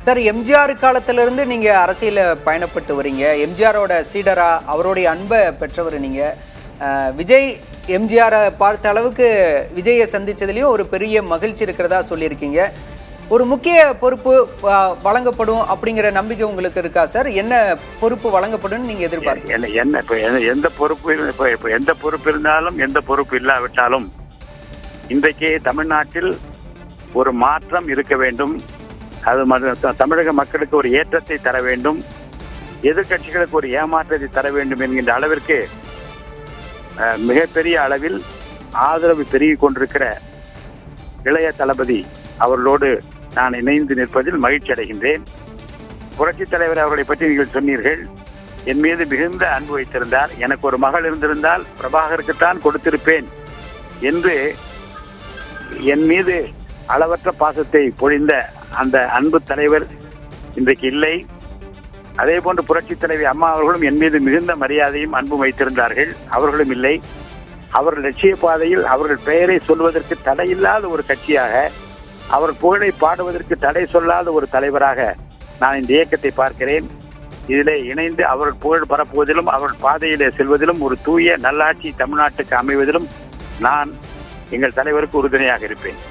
Sir, MGR காலத்திலிருந்து நீங்க அரசியல பயணப்பட்டு வரீங்க. எம்ஜிஆரோட சீடரா, அவருடைய அன்பை பெற்றவர் நீங்க. விஜய் எம்ஜிஆரை பார்த்த அளவுக்கு விஜயை சந்திச்சதுலயும் ஒரு பெரிய மகிழ்ச்சி இருக்கிறதா சொல்லியிருக்கீங்க. ஒரு முக்கிய பொறுப்பு வழங்கப்படும் அப்படிங்கிற நம்பிக்கை உங்களுக்கு இருக்கா சார்? என்ன பொறுப்பு வழங்கப்படும் நீங்க எதிர்பார்க்க? எந்த பொறுப்பு இருந்தாலும் எந்த பொறுப்பு இல்லாவிட்டாலும் இன்றைக்கு தமிழ்நாட்டில் ஒரு மாற்றம் இருக்க வேண்டும். அது தமிழக மக்களுக்கு ஒரு ஏற்றத்தை தர வேண்டும், எதிர்கட்சிகளுக்கு ஒரு ஏமாற்றத்தை தர வேண்டும் என்கின்ற அளவிற்கு மிகப்பெரிய அளவில் ஆதரவு பெருகிக் கொண்டிருக்கிற இளைய தளபதி அவர்களோடு நான் இணைந்து நிற்பதில் மகிழ்ச்சி அடைகின்றேன். புரட்சித் தலைவர் அவர்களை பற்றி நீங்கள் சொன்னீர்கள். என் மீது மிகுந்த அன்பு வைத்திருந்தார். எனக்கு ஒரு மகள் இருந்திருந்தால் பிரபாகருக்குத்தான் கொடுத்திருப்பேன் என்று என் மீது அளவற்ற பாசத்தை பொழிந்த அந்த அன்பு தலைவர் இன்றைக்கு இல்லை. அதே போன்று புரட்சித் தலைவி அம்மா அவர்களும் என் மீது மிகுந்த மரியாதையும் அன்பும் வைத்திருந்தார்கள். அவர்களும் இல்லை. அவர்கள் லட்சிய பாதையில் அவர்கள் பெயரை சொல்வதற்கு தடையில்லாத ஒரு கட்சியாக, அவர் புகழை பாடுவதற்கு தடை சொல்லாத ஒரு தலைவராக நான் இந்த இயக்கத்தை பார்க்கிறேன். இதிலே இணைந்து அவர்கள் புகழ் பரப்புவதிலும் அவர்கள் பாதையிலே செல்வதிலும் ஒரு தூய நல்லாட்சி தமிழ்நாட்டுக்கு அமைவதிலும் நான் எங்கள் தலைவருக்கு உறுதுணையாக இருப்பேன்.